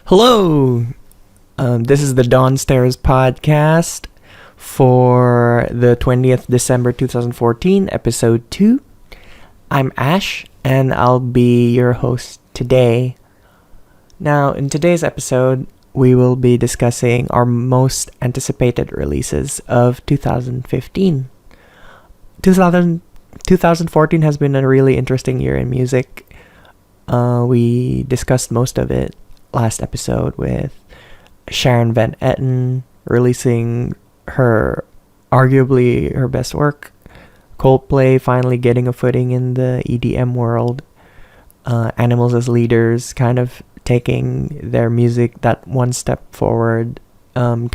Hello! This is the Dawnstares Podcast for the 20th December 2014, episode 2. I'm Ash, and I'll be your host today. Now, in today's episode, we will be discussing our most anticipated releases of 2015. 2014 has been a really interesting year in music. We discussed most of it last episode with Sharon Van Etten releasing arguably her best work. Coldplay finally getting a footing in the EDM world. Animals as Leaders kind of taking their music that one step forward. I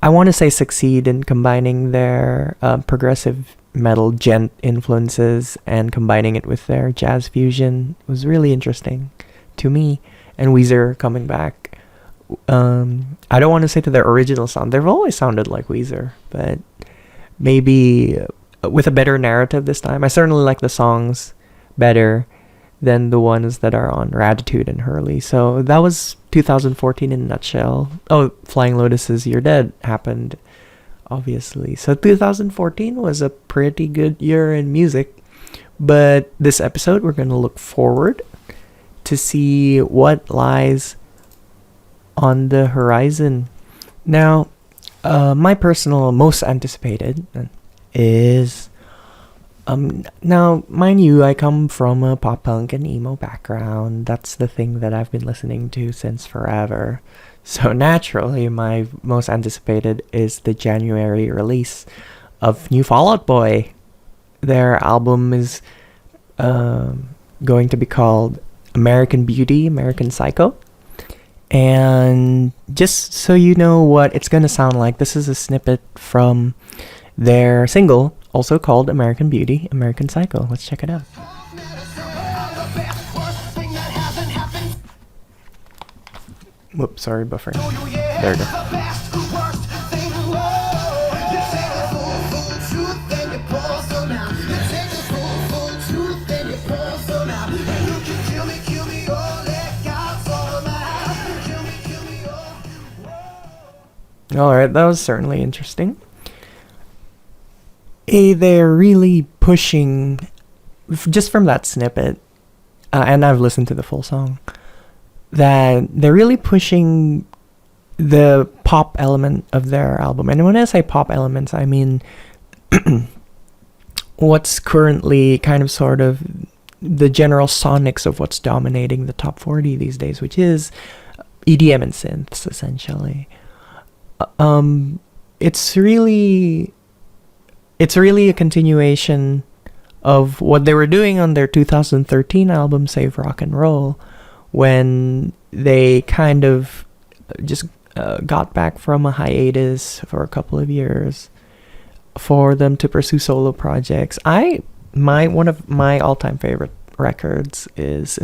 want to say succeed in combining their progressive metal gent influences and combining it with their jazz fusion. It was really interesting to me. And Weezer coming back. I don't want to say to their original sound. They've always sounded like Weezer, but maybe with a better narrative this time. I certainly like the songs better than the ones that are on Raditude and Hurley. So that was 2014 in a nutshell. Oh, Flying Lotus's You're Dead happened, obviously. So 2014 was a pretty good year in music. But this episode, we're going to look forward to see what lies on the horizon. Now, my personal most anticipated is... now, mind you, I come from a pop punk and emo background. That's the thing that I've been listening to since forever. So naturally, my most anticipated is the January release of new Fall Out Boy. Their album is going to be called American Beauty, American Psycho. And just so you know what it's going to sound like, this is a snippet from their single, also called American Beauty, American Psycho. Let's check it out. Whoops, sorry, buffering. There we go. Alright, that was certainly interesting. They're really pushing, just from that snippet, and I've listened to the full song, that they're really pushing the pop element of their album. And when I say pop elements, I mean what's currently kind of sort of the general sonics of what's dominating the top 40 these days, which is EDM and synths, essentially. It's really a continuation of what they were doing on their 2013 album, Save Rock and Roll, when they kind of just got back from a hiatus for a couple of years for them to pursue solo projects. One of my all-time favorite records is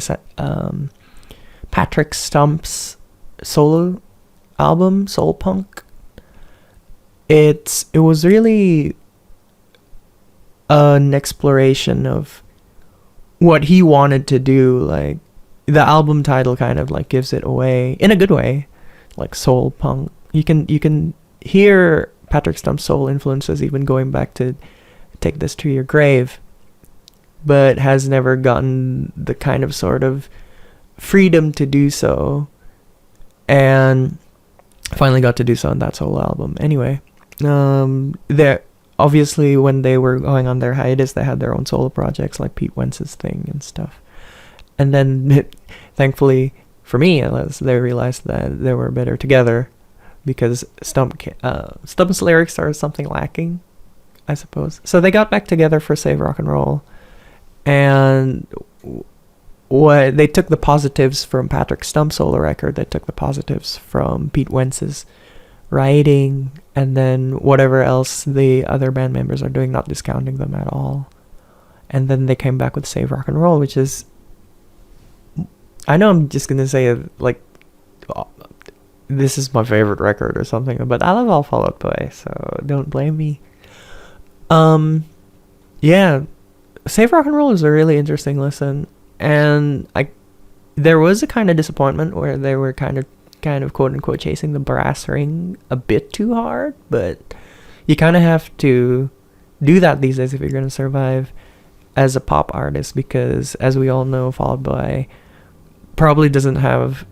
Patrick Stump's solo album, Soul Punk. It was really an exploration of what he wanted to do. Like, the album title kind of like gives it away in a good way, like soul punk. You can hear Patrick Stump's soul influences even going back to Take This to Your Grave, but has never gotten the kind of sort of freedom to do so, and finally got to do so on that solo album. Anyway, they obviously, when they were going on their hiatus, they had their own solo projects like Pete Wentz's thing and stuff. And then, thankfully for me, they realized that they were better together, because Stump's lyrics are something lacking, I suppose. So they got back together for Save Rock and Roll, and they took the positives from Patrick Stump's solo record, they took the positives from Pete Wentz's writing, and then whatever else the other band members are doing, not discounting them at all. And then they came back with Save Rock and Roll, which is, I know I'm just gonna say like this is my favorite record or something, but I love all Fall Out Boy, so don't blame me. Yeah, Save Rock and Roll is a really interesting listen, and there was a kind of disappointment where they were kind of quote unquote chasing the brass ring a bit too hard, but you kind of have to do that these days if you're going to survive as a pop artist, because as we all know, Fall Out Boy probably doesn't have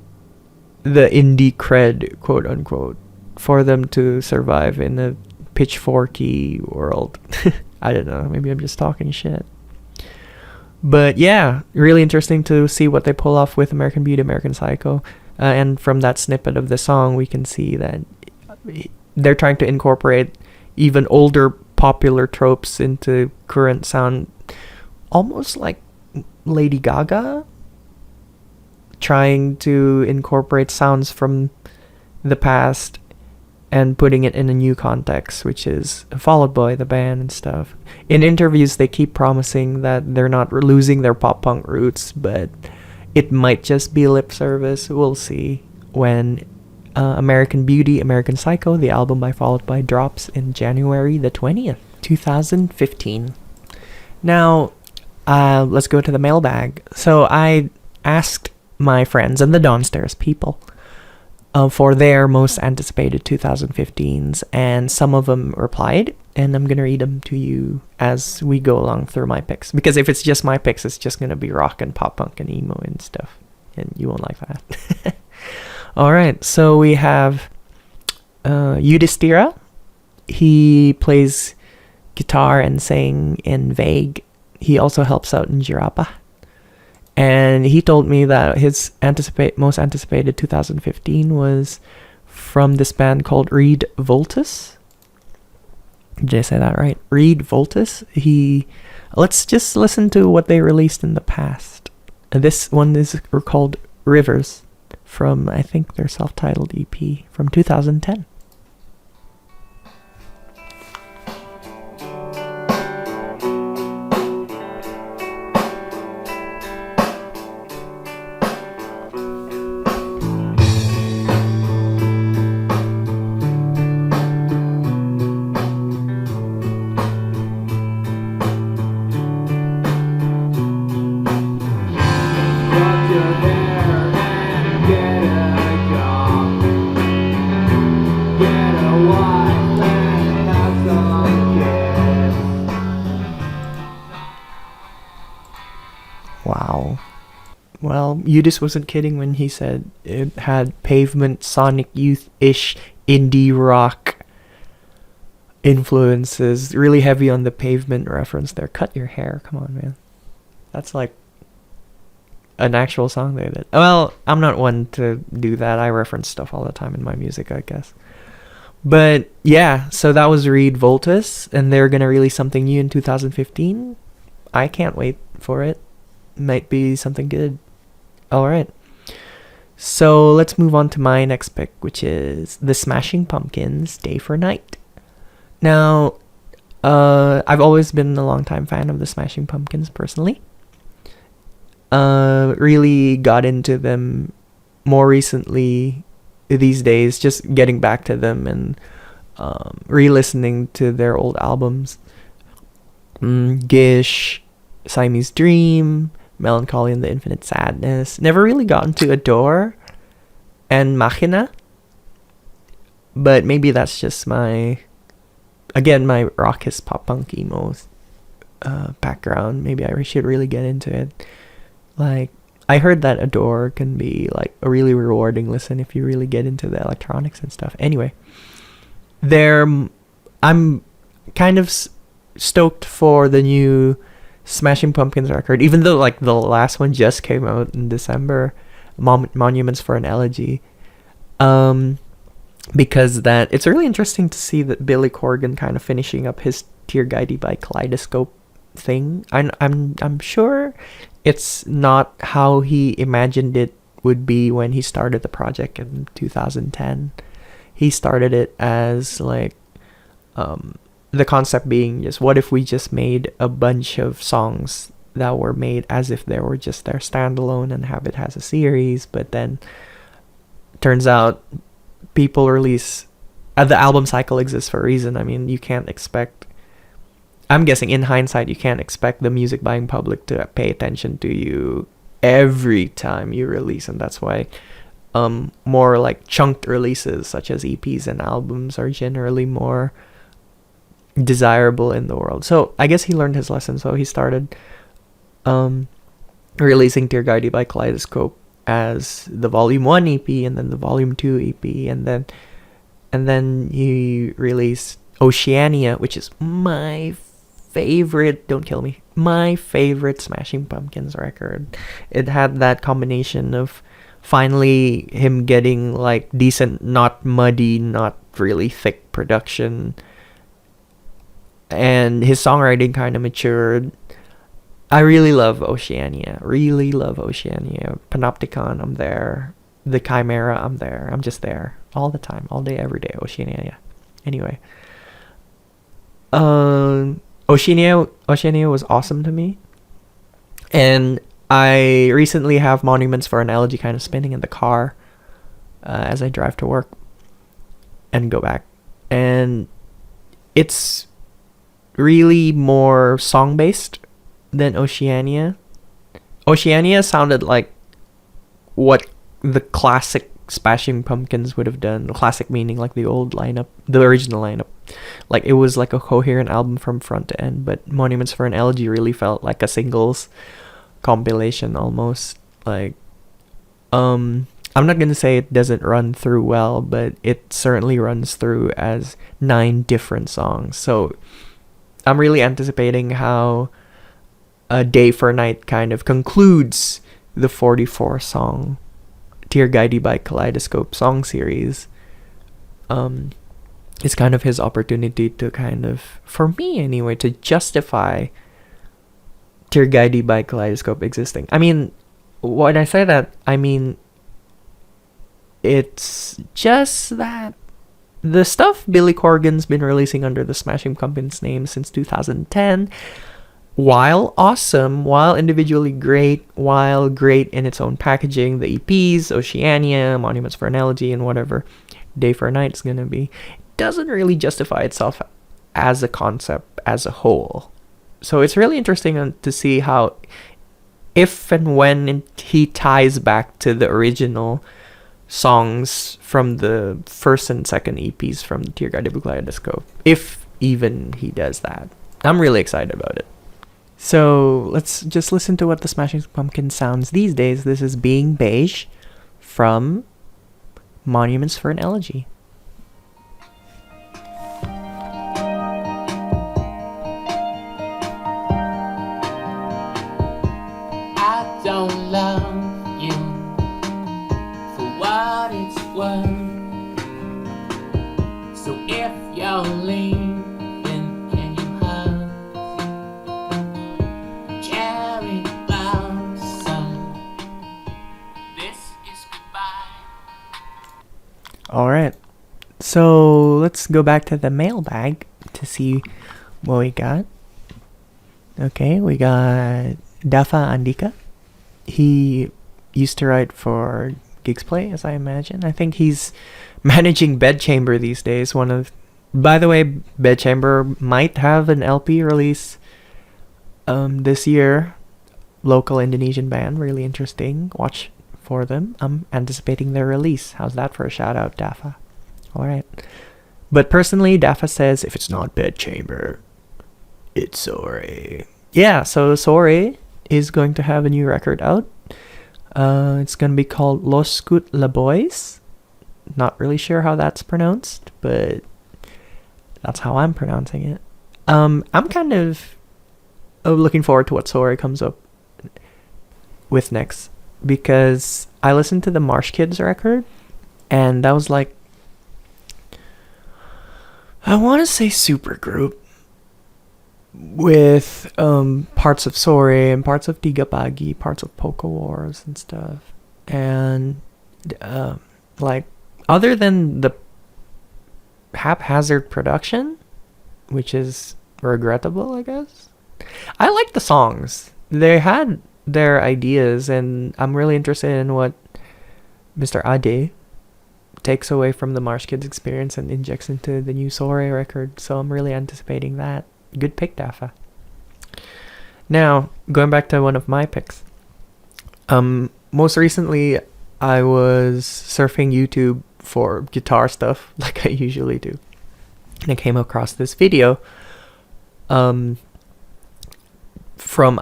the indie cred, quote unquote, for them to survive in a pitchforky world. I don't know, maybe I'm just talking shit. But yeah, really interesting to see what they pull off with American Beauty, American Psycho. And from that snippet of the song, we can see that they're trying to incorporate even older popular tropes into current sound, almost like Lady Gaga, trying to incorporate sounds from the past and putting it in a new context, which is Fall Out Boy, the band and stuff. In interviews, they keep promising that they're not losing their pop punk roots, but it might just be lip service. We'll see when American Beauty, American Psycho, the album by Fall Out Boy, drops in January the 20th, 2015. Now, let's go to the mailbag. So I asked my friends and the Dawnstares people for their most anticipated 2015s, and some of them replied, and I'm gonna read them to you as we go along through my picks, because if it's just my picks, it's just gonna be rock and pop punk and emo and stuff, and you won't like that. All right, so we have Yudhistira. He plays guitar and sing in Vague. He also helps out in Jirapah. And he told me that his most anticipated 2015 was from this band called Reid Voltus. Did I say that right? Reid Voltus. Let's just listen to what they released in the past. This one is called Rivers, from, I think, their self-titled EP from 2010. Wow. Well, Yudis wasn't kidding when he said it had Pavement, Sonic Youth-ish indie rock influences. Really heavy on the Pavement reference there. Cut your hair. Come on, man. That's like an actual song they did. Well, I'm not one to do that. I reference stuff all the time in my music, I guess. But yeah, so that was Reid Voltus, and they're going to release something new in 2015. I can't wait for it. Might be something good. All right. So let's move on to my next pick, which is the Smashing Pumpkins' Day for Night. Now, I've always been a long-time fan of the Smashing Pumpkins personally. Really got into them more recently these days, just getting back to them and re-listening to their old albums. Gish, Siamese Dream, Melancholy and the Infinite Sadness. Never really gotten to Adore and Machina, but maybe that's just my raucous pop punk emo background. Maybe I should really get into it. Like, I heard that Adore can be like a really rewarding listen if you really get into the electronics and stuff. Anyway, I'm kind of stoked for the new Smashing Pumpkins record, even though like the last one just came out in December, Monuments for an Elegy, because that it's really interesting to see that Billy Corgan kind of finishing up his Tear Guided by Kaleidoscope thing. I'm sure it's not how he imagined it would be when he started the project in 2010. He started it as like the concept being just, what if we just made a bunch of songs that were made as if they were just their standalone and have it as a series, but then turns out people release the album cycle exists for a reason. I mean, you can't expect, I'm guessing in hindsight, you can't expect the music buying public to pay attention to you every time you release, and that's why more like chunked releases such as EPs and albums are generally more desirable in the world. So I guess he learned his lesson, so he started releasing Tear Guided by Kaleidoscope as the Volume 1 EP, and then the Volume 2 EP, and then he released Oceania, which is my favorite, don't kill me, my favorite Smashing Pumpkins record. It had that combination of finally him getting like decent, not muddy, not really thick production, and his songwriting kind of matured. I really love Oceania. Panopticon, I'm there. The Chimera, I'm there. I'm just there all the time, all day, every day. Oceania. Anyway, Oceania was awesome to me, and I recently have Monuments for Analogy kind of spinning in the car as I drive to work and go back, and it's really more song based than Oceania. Oceania sounded like what the classic Smashing Pumpkins would have done. Classic meaning like the old lineup, the original lineup. Like it was like a coherent album from front to end. But Monuments for an Elegy really felt like a singles compilation almost. Like, I'm not gonna say it doesn't run through well, but it certainly runs through as 9 different songs. So I'm really anticipating how Day for Night kind of concludes the 44 song Tear Guided by Kaleidoscope song series. It's kind of his opportunity to kind of, for me anyway, to justify Tear Guided by Kaleidoscope existing. I mean, when I say that, I mean it's just that the stuff Billy Corgan's been releasing under the Smashing Pumpkins name since 2010, while awesome, while individually great, while great in its own packaging, the EPs, Oceania, Monuments for Analogy, and whatever Day for Night is gonna be, doesn't really justify itself as a concept as a whole. So it's really interesting to see how, if and when he ties back to the original songs from the first and second EPs from the Tear Guided by Kaleidoscope, if even he does that. I'm really excited about it. So let's just listen to what the Smashing Pumpkins sounds these days. This is Being Beige from Monuments for an Elegy. I don't love you for what it's worth. So if you're leaving, can you hug? Cherry blossom. This is goodbye. Alright, so let's go back to the mailbag to see what we got. Okay, we got Daffa Andhika. He used to write for Gigs Play, as I imagine. I think he's managing Bedchamber these days. By the way, Bedchamber might have an LP release this year. Local Indonesian band, really interesting. Watch for them. I'm anticipating their release. How's that for a shout out, Daffa? Alright. But personally, Daffa says, if it's not Bedchamber, it's Sorry. Yeah, so Sorry is going to have a new record out. It's going to be called Los Skut Leboys. Not really sure how that's pronounced, but that's how I'm pronouncing it. I'm kind of looking forward to what Sorry comes up with next, because I listened to the Marsh Kids record, and that was like, I want to say supergroup, with parts of Sorry and parts of Tiga Pagi, parts of Poco Wars and stuff. And like, other than the haphazard production, which is regrettable, I guess, I like the songs. They had their ideas, and I'm really interested in what Mr. Ade takes away from the Marsh Kids experience and injects into the new Sorry record. So I'm really anticipating that. Good pick, Daffa. Now, going back to one of my picks. Most recently, I was surfing YouTube for guitar stuff, like I usually do, and I came across this video from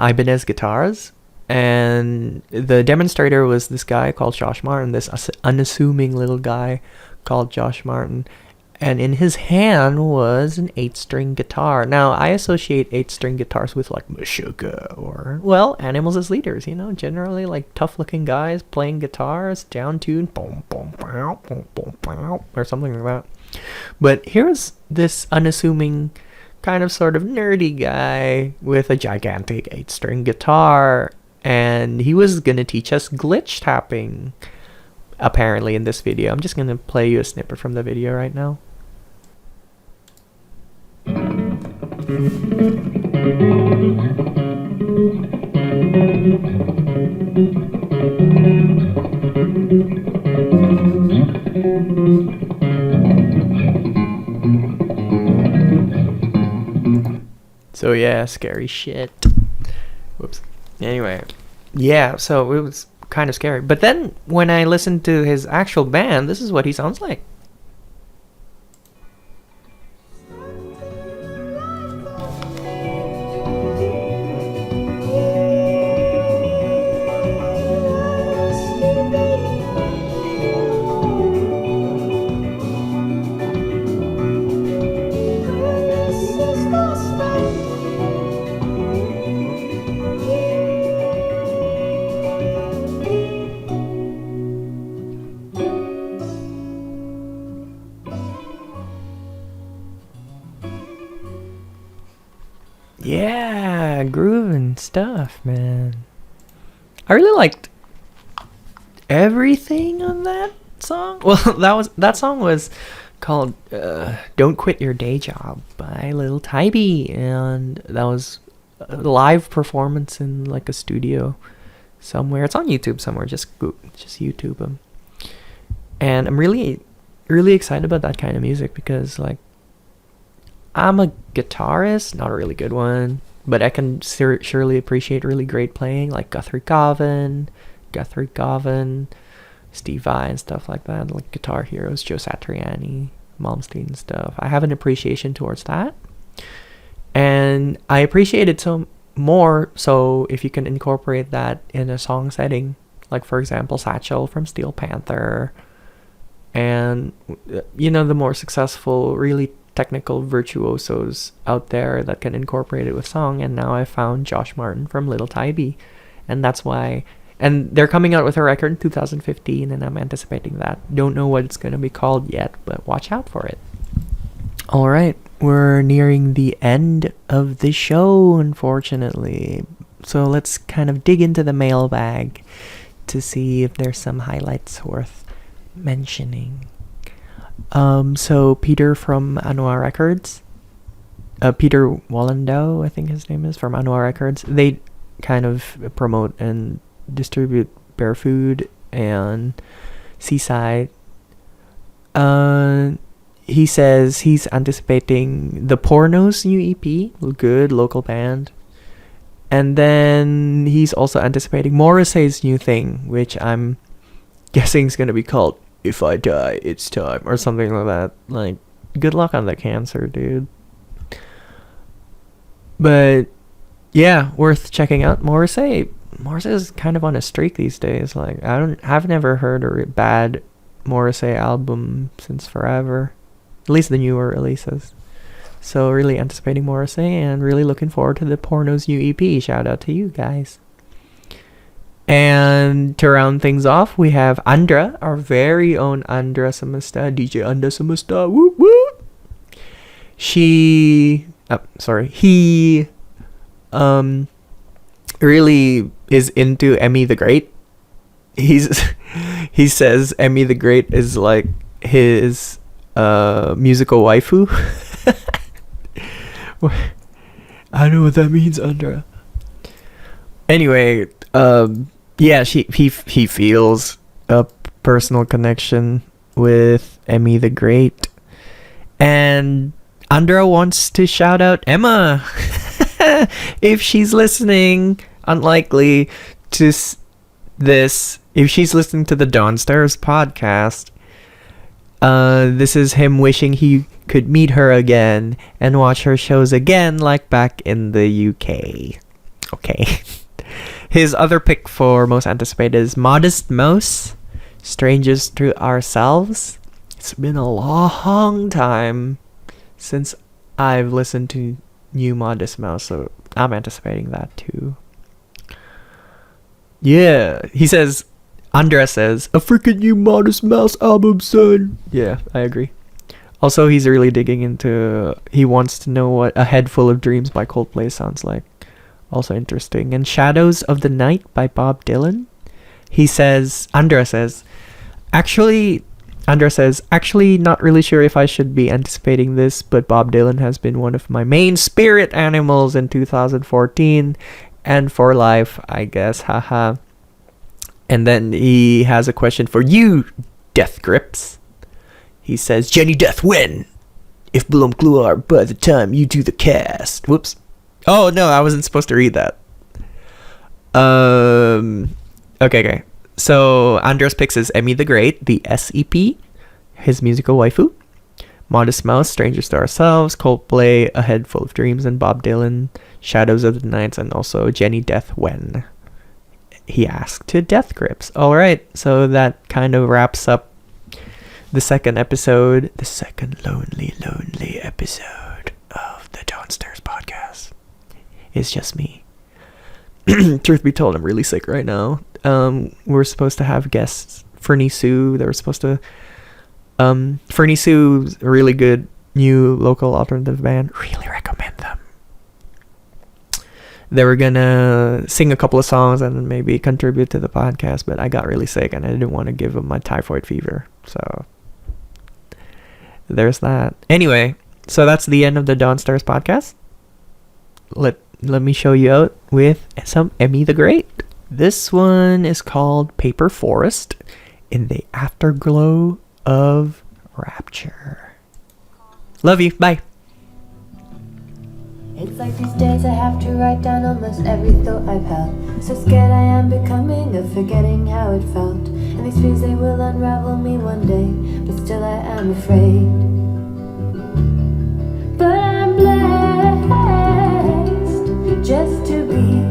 Ibanez Guitars, and the demonstrator was this guy called Josh Martin, this unassuming little guy called Josh Martin, and in his hand was an 8-string guitar. Now, I associate 8-string guitars with like Meshuggah or, well, Animals as Leaders, you know, generally like tough-looking guys playing guitars, down-tuned, boom, boom, bow, boom, boom, bow, or something like that. But here's this unassuming, kind of sort of nerdy guy with a gigantic 8-string guitar, and he was gonna teach us glitch tapping, apparently, in this video. I'm just gonna play you a snippet from the video right now. So yeah, scary shit. Whoops. Anyway, yeah, so it was kind of scary. But then when I listened to his actual band, this is what he sounds like. Yeah, grooving stuff, man. I really liked everything on that song. Well, that song was called "Don't Quit Your Day Job" by Little Tybee, and that was a live performance in like a studio somewhere. It's on YouTube somewhere. Just YouTube them. And I'm really, really excited about that kind of music because like, I'm a guitarist, not a really good one, but I can surely appreciate really great playing, like Guthrie Govan, Steve Vai, and stuff like that, like Guitar Heroes, Joe Satriani, Malmsteen and stuff. I have an appreciation towards that, and I appreciate it so more so if you can incorporate that in a song setting, like for example Satchel from Steel Panther, and you know, the more successful, really technical virtuosos out there that can incorporate it with song. And now I found Josh Martin from Little Tybee, and that's why. And they're coming out with a record in 2015, and I'm anticipating that. Don't know what it's going to be called yet, but watch out for it. All right, we're nearing the end of the show, unfortunately. So let's kind of dig into the mailbag to see if there's some highlights worth mentioning. So Peter from Anoa Records, Peter Wallendow, I think his name is, from Anoa Records. They kind of promote and distribute Bear Food and Seaside. He says he's anticipating the Porno's new EP, good local band. And then he's also anticipating Morrissey's new thing, which I'm guessing is going to be called If I Die, It's Time, or something like that. Like, good luck on the cancer, dude. But yeah, worth checking out. Morrissey is kind of on a streak these days. Like, I've never heard a bad Morrissey album since forever, at least the newer releases. So really anticipating Morrissey and really looking forward to the Porno's new EP. Shout out to you guys. And to round things off, we have Andra, our very own Andra Semesta, DJ Andra Semesta. Whoop whoop. He really is into Emmy the Great. He says Emmy the Great is like his musical waifu. I don't know what that means, Andra. Anyway, yeah, he feels a personal connection with Emmy the Great, and Andra wants to shout out Emma if she's listening. Unlikely, to this, if she's listening to the Dawnstares podcast, this is him wishing he could meet her again and watch her shows again, like back in the UK. Okay. His other pick for most anticipated is Modest Mouse, Strangers to Ourselves. It's been a long time since I've listened to new Modest Mouse, so I'm anticipating that too. Yeah, Andra says, a freaking new Modest Mouse album, son. Yeah, I agree. Also, he's really digging into, he wants to know what A Head Full of Dreams by Coldplay sounds like. Also interesting. And Shadows of the Night by Bob Dylan. Andra says, actually not really sure if I should be anticipating this, but Bob Dylan has been one of my main spirit animals in 2014 and for life, I guess. Haha. And then he has a question for you, Death Grips. He says, Jenny Death when? If Blum Gluar by the time you do the cast. Whoops. Oh, no, I wasn't supposed to read that. Okay. So, Andra Picks is Emmy the Great, the SEP, his musical waifu. Modest Mouse, Strangers to Ourselves, Coldplay, A Head Full of Dreams, and Bob Dylan, Shadows of the Night, and also Jenny Death when? He asked to Death Grips. Alright, so that kind of wraps up the second episode, the second lonely episode of the Dawnstares Podcast. It's just me. Truth be told, I'm really sick right now. We're supposed to have guests. Fernie Sue, they were supposed to... Fernie Sue's a really good new local alternative band. Really recommend them. They were gonna sing a couple of songs and maybe contribute to the podcast, but I got really sick and I didn't want to give them my typhoid fever. So there's that. Anyway, so that's the end of the Dawnstares podcast. Let me show you out with some Emmy the Great. This one is called Paper Forest in the Afterglow of Rapture. Love you. Bye. It's like these days I have to write down almost every thought I've held. So scared I am becoming of forgetting how it felt. And these fears, they will unravel me one day, but still I am afraid. But I'm blessed just to be